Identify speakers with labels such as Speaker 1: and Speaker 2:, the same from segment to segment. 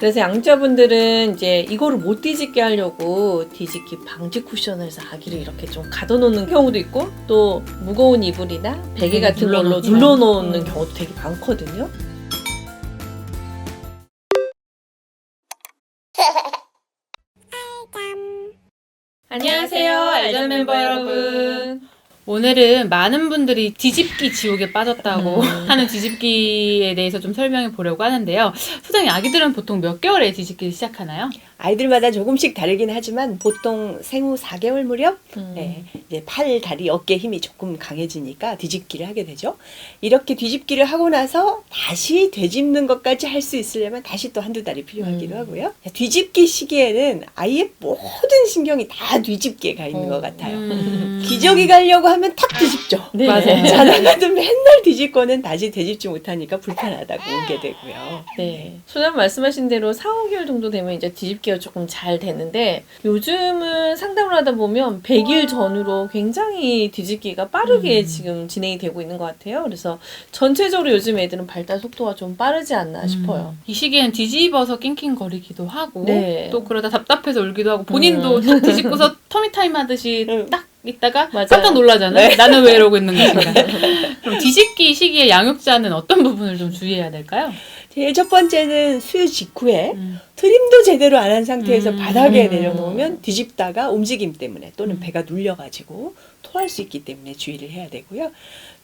Speaker 1: 그래서 양자분들은 이제 이거를 못 뒤집게 하려고 뒤집기 방지 쿠션을 해서 아기를 이렇게 좀 가둬놓는 경우도 있고, 또 무거운 이불이나 베개 같은 걸로 눌러놓는 경우도 되게 많거든요. 안녕하세요, 알전 멤버 여러분.
Speaker 2: 오늘은 많은 분들이 뒤집기 지옥에 빠졌다고 하는 뒤집기에 대해서 좀 설명해 보려고 하는데요. 소장님, 아기들은 보통 몇 개월에 뒤집기를 시작하나요?
Speaker 3: 아이들마다 조금씩 다르긴 하지만 보통 생후 4개월 무렵 네, 이제 팔, 다리, 어깨 힘이 조금 강해지니까 뒤집기를 하게 되죠. 이렇게 뒤집기를 하고 나서 다시 되짚는 것까지 할 수 있으려면 다시 또 한두 달이 필요하기도 하고요. 뒤집기 시기에는 아이의 모든 신경이 다 뒤집기에 가 있는 것 같아요. 기저귀 가려고 하면 탁 뒤집죠.
Speaker 1: 네.
Speaker 2: 맞아요.
Speaker 3: 자다가도 맨날 뒤집고는 다시 되짚지 못하니까 불편하다고 오게 되고요.
Speaker 1: 네. 소장 말씀하신 대로 4, 5개월 정도 되면 이제 뒤집기가 조금 잘 되는데, 요즘은 상담을 하다 보면 100일 전후로 굉장히 뒤집기가 빠르게 지금 진행이 되고 있는 것 같아요. 그래서 전체적으로 요즘 애들은 발달 속도가 좀 빠르지 않나 싶어요.
Speaker 2: 이 시기엔 뒤집어서 낑낑거리기도 하고
Speaker 1: 네.
Speaker 2: 또 그러다 답답해서 울기도 하고 본인도 딱 뒤집고서 터미타임 하듯이 딱 있다가
Speaker 1: 맞아요.
Speaker 2: 깜짝 놀라잖아요. 나는 왜 이러고 있는 것인가. 그럼 뒤집기 시기에 양육자는 어떤 부분을 좀 주의해야 될까요?
Speaker 3: 제일 첫 번째는 수유 직후에 트림도 제대로 안 한 상태에서 바닥에 내려놓으면 뒤집다가 움직임 때문에 또는 배가 눌려가지고 토할 수 있기 때문에 주의를 해야 되고요.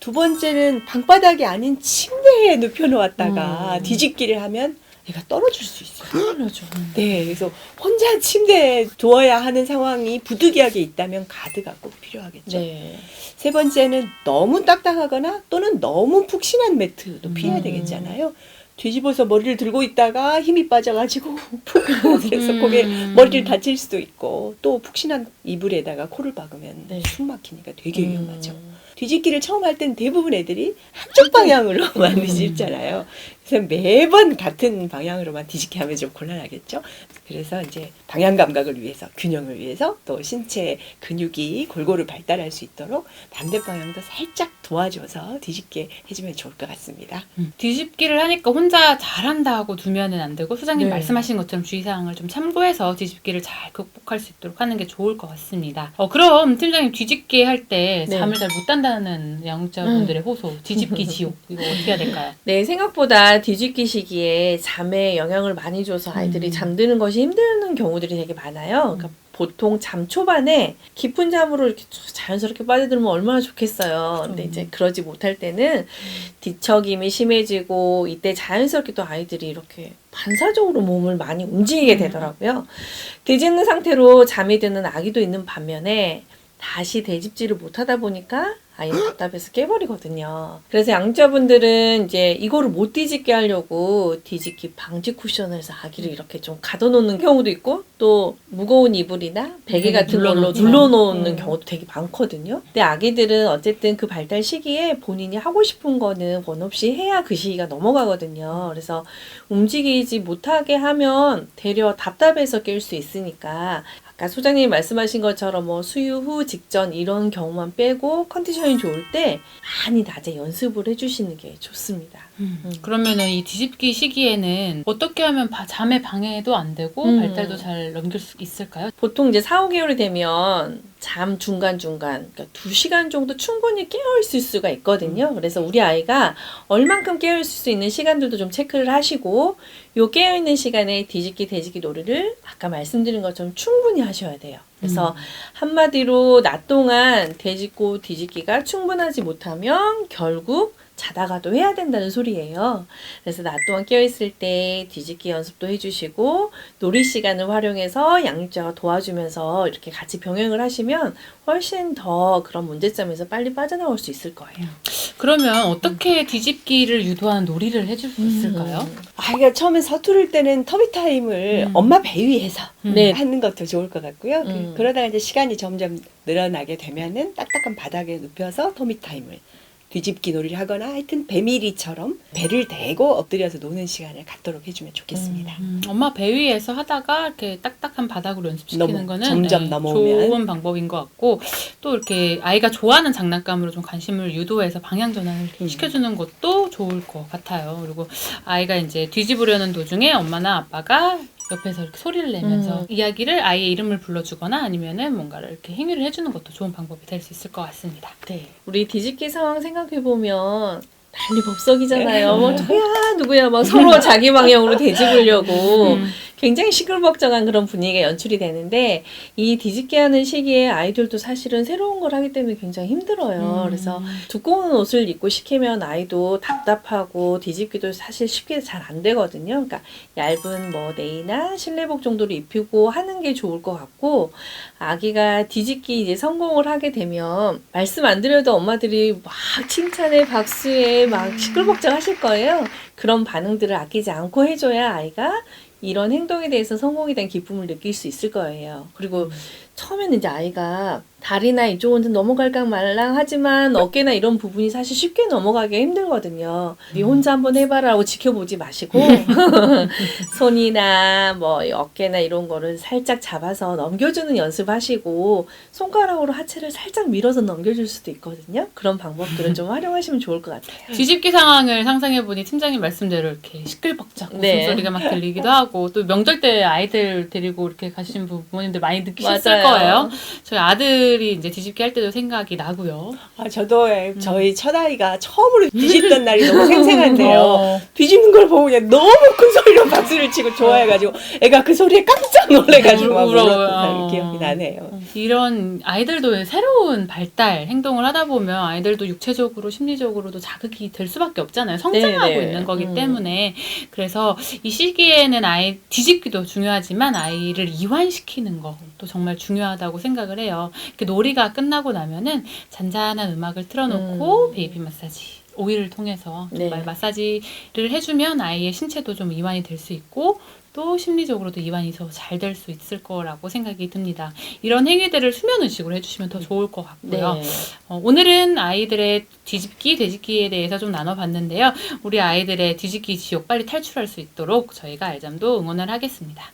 Speaker 3: 두 번째는 방바닥이 아닌 침대에 눕혀놓았다가 뒤집기를 하면 얘가 떨어질 수 있어요.
Speaker 1: 그렇죠.
Speaker 3: 네, 그래서 혼자 침대에 두어야 하는 상황이 부득이하게 있다면 가드가 꼭 필요하겠죠.
Speaker 1: 네.
Speaker 3: 세 번째는 너무 딱딱하거나 또는 너무 푹신한 매트도 피해야 되겠잖아요. 뒤집어서 머리를 들고 있다가 힘이 빠져가지고 푹 그래서 거기에 머리를 다칠 수도 있고, 또 푹신한 이불에다가 코를 박으면
Speaker 1: 네.
Speaker 3: 숨 막히니까 되게 위험하죠. 뒤집기를 처음 할 때는 대부분 애들이 한쪽 방향으로만 뒤집잖아요. 그래서 매번 같은 방향으로만 뒤집기 하면 좀 곤란하겠죠. 그래서 이제 방향 감각을 위해서, 균형을 위해서, 또 신체 근육이 골고루 발달할 수 있도록 반대 방향도 살짝 도와줘서 뒤집게 해주면 좋을 것 같습니다.
Speaker 2: 뒤집기를 하니까 혼자 잘한다 하고 두면은 안 되고 소장님
Speaker 1: 네.
Speaker 2: 말씀하신 것처럼 주의사항을 좀 참고해서 뒤집기를 잘 극복할 수 있도록 하는 게 좋을 것 같습니다. 그럼 팀장님, 뒤집기 할 때
Speaker 1: 네.
Speaker 2: 잠을 잘 못 잔다는 양육자분들의 호소, 뒤집기 지옥, 이거 어떻게 해야 될까요?
Speaker 1: 네, 생각보다 뒤집기 시기에 잠에 영향을 많이 줘서 아이들이 잠드는 것이 힘든 경우들이 되게 많아요. 그러니까 보통 잠 초반에 깊은 잠으로 이렇게 자연스럽게 빠져들면 얼마나 좋겠어요. 근데 이제 그러지 못할 때는 뒤척임이 심해지고, 이때 자연스럽게 또 아이들이 이렇게 반사적으로 몸을 많이 움직이게 되더라고요. 뒤집는 상태로 잠이 드는 아기도 있는 반면에 다시 되짚지를 못하다 보니까 아이는 답답해서 깨버리거든요. 그래서 양자분들은 이제 이거를 못 뒤집게 하려고 뒤집기 방지 쿠션을 해서 아기를 이렇게 좀 가둬놓는 경우도 있고, 또 무거운 이불이나 베개 같은 걸로 눌러놓는 경우도 되게 많거든요. 근데 아기들은 어쨌든 그 발달 시기에 본인이 하고 싶은 거는 원 없이 해야 그 시기가 넘어가거든요. 그래서 움직이지 못하게 하면 되려 답답해서 깰 수 있으니까, 아까 소장님이 말씀하신 것처럼 뭐 수유 후 직전 이런 경우만 빼고 컨디션이 좋을 때 많이 낮에 연습을 해주시는 게 좋습니다.
Speaker 2: 그러면은 이 뒤집기 시기에는 어떻게 하면 잠에 방해도 안 되고 발달도 잘 넘길 수 있을까요?
Speaker 1: 보통 이제 4, 5개월이 되면 잠 중간중간, 그러니까 2시간 정도 충분히 깨어있을 수가 있거든요. 그래서 우리 아이가 얼만큼 깨어있을 수 있는 시간들도 좀 체크를 하시고, 요 깨어있는 시간에 뒤집기, 되짚기 놀이를 아까 말씀드린 것처럼 충분히 하셔야 돼요. 그래서 한마디로 낮 동안 되짚고 뒤집기가 충분하지 못하면 결국 자다가도 해야 된다는 소리예요. 그래서 낮 동안 깨어있을 때 뒤집기 연습도 해주시고, 놀이 시간을 활용해서 양육자가 도와주면서 이렇게 같이 병행을 하시면 훨씬 더 그런 문제점에서 빨리 빠져나올 수 있을 거예요.
Speaker 2: 그러면 어떻게 뒤집기를 유도하는 놀이를 해줄 수 있을까요?
Speaker 3: 아이가 처음에 서투를 때는 터미타임을 엄마 배 위에서
Speaker 1: 네.
Speaker 3: 하는 것도 좋을 것 같고요. 그러다가 이제 시간이 점점 늘어나게 되면은 딱딱한 바닥에 눕혀서 터미타임을 뒤집기 놀이를 하거나 하여튼 배밀이처럼 배를 대고 엎드려서 노는 시간을 갖도록 해주면 좋겠습니다.
Speaker 2: 엄마 배 위에서 하다가 이렇게 딱딱한 바닥으로 연습시키는 거는
Speaker 3: 점점 넘어오면
Speaker 2: 좋은 방법인 것 같고, 또 이렇게 아이가 좋아하는 장난감으로 좀 관심을 유도해서 방향 전환을 시켜주는 것도 좋을 것 같아요. 그리고 아이가 이제 뒤집으려는 도중에 엄마나 아빠가 옆에서 이렇게 소리를 내면서 이야기를 아이의 이름을 불러주거나 아니면은 뭔가를 이렇게 행위를 해주는 것도 좋은 방법이 될 수 있을 것 같습니다.
Speaker 1: 네. 우리 뒤집기 상황 생각해보면 난리법석이잖아요. 뭐 누구야 막 서로 자기 방향으로 뒤집으려고 굉장히 시끌벅적한 그런 분위기가 연출이 되는데, 이 뒤집기 하는 시기에 아이들도 사실은 새로운 걸 하기 때문에 굉장히 힘들어요. 그래서 두꺼운 옷을 입고 시키면 아이도 답답하고 뒤집기도 사실 쉽게 잘 안 되거든요. 그러니까 얇은 뭐 네이나 실내복 정도로 입히고 하는 게 좋을 것 같고, 아기가 뒤집기 이제 성공을 하게 되면 말씀 안 드려도 엄마들이 막 칭찬에 박수에 막 시끌벅적 하실 거예요. 그런 반응들을 아끼지 않고 해줘야 아이가 이런 행동에 대해서 성공에 대한 기쁨을 느낄 수 있을 거예요. 그리고 처음에는 이제 아이가 다리나 이쪽은 넘어갈까 말랑 하지만 어깨나 이런 부분이 사실 쉽게 넘어가기가 힘들거든요. 네 혼자 한번 해봐라고 지켜보지 마시고 손이나 뭐 어깨나 이런 거를 살짝 잡아서 넘겨주는 연습하시고, 손가락으로 하체를 살짝 밀어서 넘겨줄 수도 있거든요. 그런 방법들을 좀 활용하시면 좋을 것 같아요.
Speaker 2: 뒤집기 상황을 상상해보니 팀장님 말씀대로 이렇게 시끌벅적 웃음소리가 막 들리기도 하고, 또 명절 때 아이들 데리고 이렇게 가시는 부모님들 많이 느끼셨을 거예요. 저희 아들이 이제 뒤집기 할 때도 생각이 나고요.
Speaker 3: 저도 저희 첫아이가 처음으로 뒤집던 날이 너무 생생한데요. 뒤집는 걸 보고 그냥 너무 큰 소리로 박수를 치고 좋아해가지고 애가 그 소리에 깜짝 놀래가지고 막 울었던 기억이 나네요.
Speaker 2: 이런 아이들도 새로운 발달, 행동을 하다 보면 아이들도 육체적으로 심리적으로도 자극이 될 수밖에 없잖아요. 성장하고
Speaker 1: 네네.
Speaker 2: 있는 거기 때문에. 그래서 이 시기에는 아이 뒤집기도 중요하지만 아이를 이완시키는 것도 정말 중요하다고 생각을 해요. 이렇게 놀이가 끝나고 나면은 잔잔한 음악을 틀어놓고 베이비 마사지, 오일을 통해서 정말 마사지를 해주면 아이의 신체도 좀 이완이 될 수 있고, 또 심리적으로도 이완이 더 잘 될 수 있을 거라고 생각이 듭니다. 이런 행위들을 수면 의식으로 해주시면 더 좋을 것 같고요. 오늘은 아이들의 뒤집기, 되짚기에 대해서 좀 나눠봤는데요. 우리 아이들의 뒤집기 지옥 빨리 탈출할 수 있도록 저희가 알잠도 응원을 하겠습니다.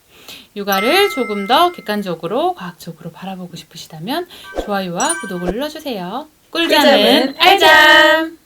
Speaker 2: 육아를 조금 더 객관적으로, 과학적으로 바라보고 싶으시다면 좋아요와 구독을 눌러주세요. 꿀잠은 알잠!